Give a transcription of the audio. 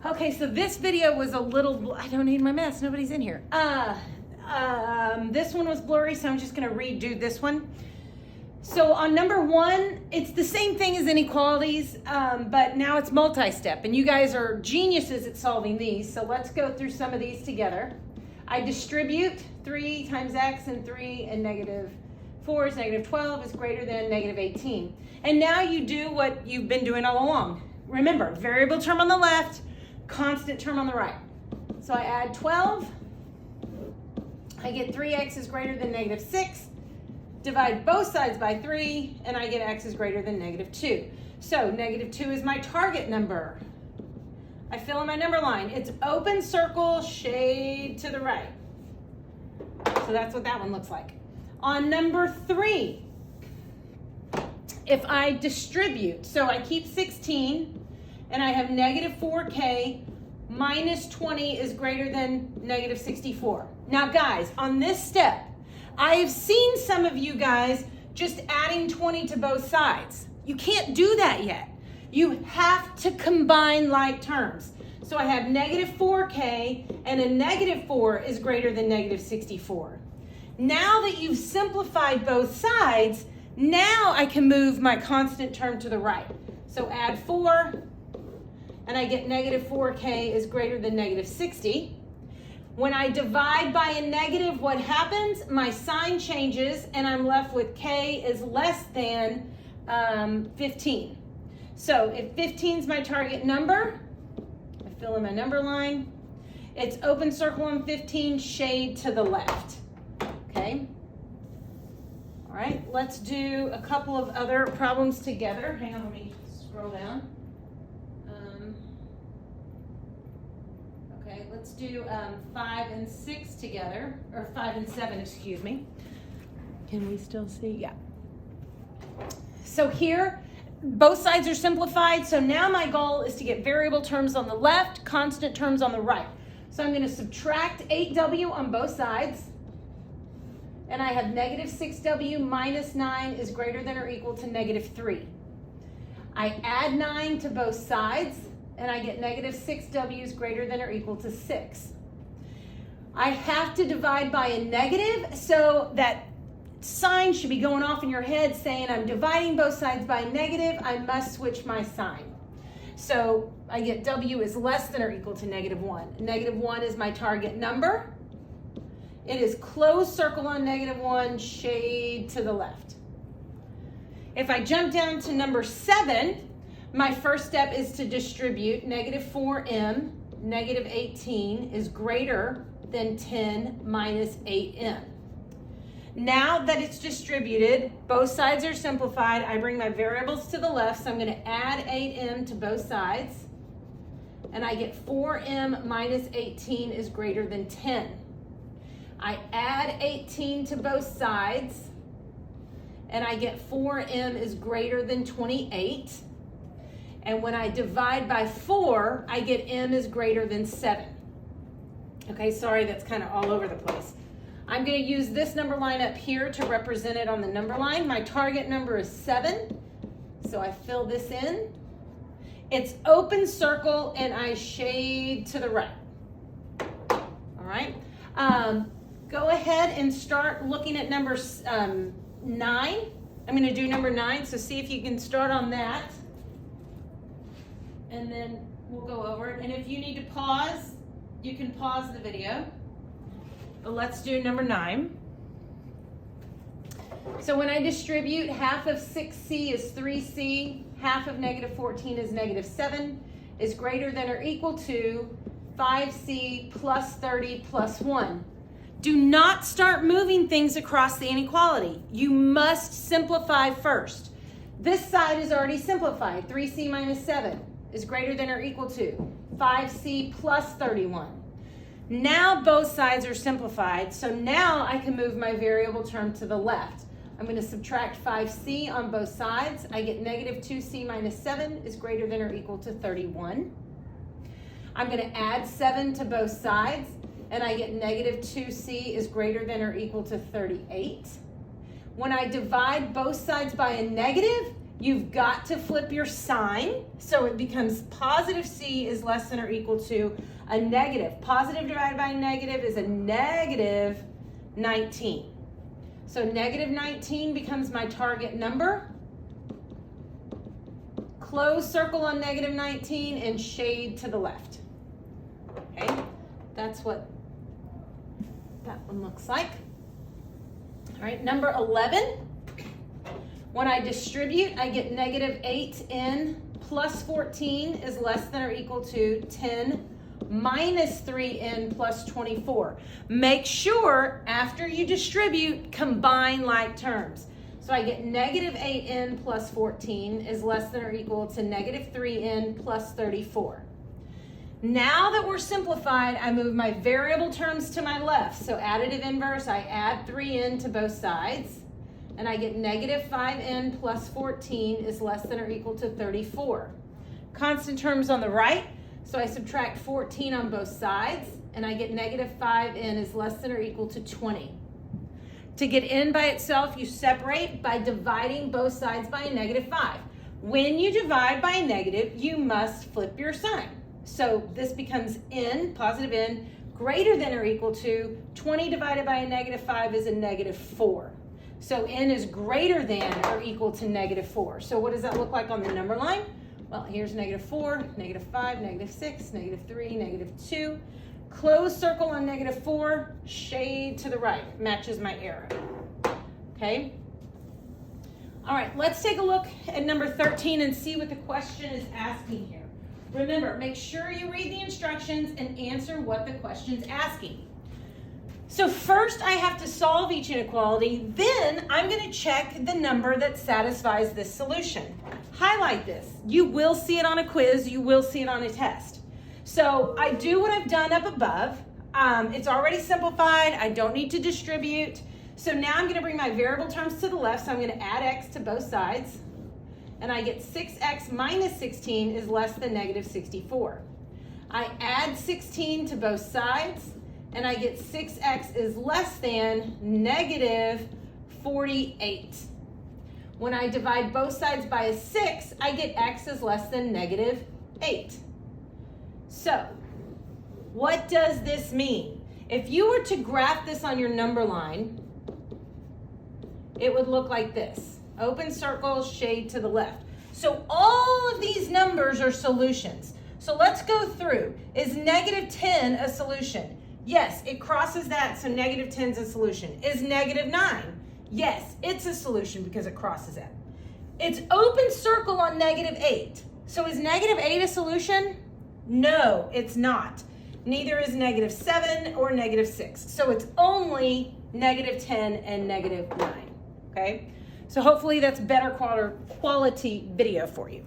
Okay, so this video was a little, I don't need my mess, nobody's in here. This one was blurry, so I'm just gonna redo this one. So on number 1, it's the same thing as inequalities, but now it's multi-step, and you guys are geniuses at solving these, so let's go through some of these together. I distribute 3 times x and 3 and negative 4 is negative 12 is greater than negative 18. And now you do what you've been doing all along. Remember, variable term on the left, constant term on the right. So I add 12, I get 3x is greater than negative 6, divide both sides by 3, and I get x is greater than negative 2. So negative 2 is my target number. I fill in my number line. It's open circle, shade to the right. So that's what that one looks like. On number 3, if I distribute, so I keep 16, and I have negative 4k minus 20 is greater than negative 64. Now guys, on this step, I have seen some of you guys just adding 20 to both sides. You can't do that yet. You have to combine like terms. So I have negative 4k and a negative 4 is greater than negative 64. Now that you've simplified both sides, now I can move my constant term to the right. So add 4, and I get negative 4k is greater than negative 60. When I divide by a negative, what happens? My sign changes, and I'm left with k is less than 15. So if 15 is my target number, I fill in my number line. It's open circle on 15, shade to the left. Okay? All right, let's do a couple of other problems together. Hang on, let me scroll down. Okay, let's do 5 and 6 together, or 5 and 7, excuse me. Can we still see? Yeah. So here, both sides are simplified, so now my goal is to get variable terms on the left, constant terms on the right. So I'm going to subtract 8w on both sides, and I have negative 6w minus 9 is greater than or equal to negative 3. I add 9 to both sides, and I get negative 6w is greater than or equal to 6. I have to divide by a negative, so that sign should be going off in your head saying I'm dividing both sides by a negative, I must switch my sign. So I get w is less than or equal to negative 1. Negative 1 is my target number. It is closed circle on negative 1, shade to the left. If I jump down to number 7, my first step is to distribute negative 4m, negative 18 is greater than 10 minus 8m. Now that it's distributed, both sides are simplified. I bring my variables to the left, so I'm going to add 8m to both sides, and I get 4m minus 18 is greater than 10. I add 18 to both sides, and I get 4m is greater than 28. And when I divide by 4, I get m is greater than 7. Okay, sorry, that's kind of all over the place. I'm going to use this number line up here to represent it on the number line. My target number is 7, so I fill this in. It's open circle, and I shade to the right. All right. Go ahead and start looking at number 9. I'm going to do number 9, so see if you can start on that. And then we'll go over it. And if you need to pause, you can pause the video. But let's do number 9. So when I distribute, half of 6c is 3c, half of negative 14 is negative 7, is greater than or equal to 5c plus 30 plus 1. Do not start moving things across the inequality. You must simplify first. This side is already simplified. 3c minus 7 is greater than or equal to 5c plus 31. Now both sides are simplified, so now I can move my variable term to the left. I'm going to subtract 5c on both sides. I get negative 2c minus 7 is greater than or equal to 31. I'm going to add 7 to both sides, and I get negative 2c is greater than or equal to 38. When I divide both sides by a negative, you've got to flip your sign. So it becomes positive c is less than or equal to a negative. Positive divided by negative is a negative 19. So negative 19 becomes my target number. Close circle on negative 19 and shade to the left. Okay, that's what that one looks like. All right, number 11. When I distribute, I get negative 8n plus 14 is less than or equal to 10 minus 3n plus 24. Make sure after you distribute, combine like terms. So I get negative 8n plus 14 is less than or equal to negative 3n plus 34. Now that we're simplified, I move my variable terms to my left. So additive inverse, I add 3n to both sides, and I get negative 5n plus 14 is less than or equal to 34. Constant terms on the right, so I subtract 14 on both sides, and I get negative 5n is less than or equal to 20. To get n by itself, you separate by dividing both sides by a negative 5. When you divide by a negative, you must flip your sign. So this becomes n, positive n, greater than or equal to 20 divided by a negative 5 is a negative 4. So n is greater than or equal to negative 4. So what does that look like on the number line? Well, here's negative 4, negative 5, negative 6, negative 3, negative 2. Close circle on negative 4, shade to the right, matches my arrow. Okay? All right, let's take a look at number 13 and see what the question is asking here. Remember, make sure you read the instructions and answer what the question's asking. So first I have to solve each inequality, then I'm going to check the number that satisfies this solution. Highlight this. You will see it on a quiz, you will see it on a test. So I do what I've done up above. It's already simplified, I don't need to distribute. So now I'm going to bring my variable terms to the left, so I'm going to add x to both sides. And I get 6x minus 16 is less than negative 64. I add 16 to both sides, and I get 6x is less than negative 48. When I divide both sides by a 6, I get x is less than negative 8. So, what does this mean? If you were to graph this on your number line, it would look like this. Open circle, shade to the left. So all of these numbers are solutions. So let's go through. Is negative 10 a solution? Yes, it crosses that, so negative 10 is a solution. Is negative 9? Yes, it's a solution because it crosses it. It's open circle on negative 8. So is negative 8 a solution? No, it's not. Neither is negative 7 or negative 6. So it's only negative 10 and negative 9. Okay? So hopefully that's better quality video for you.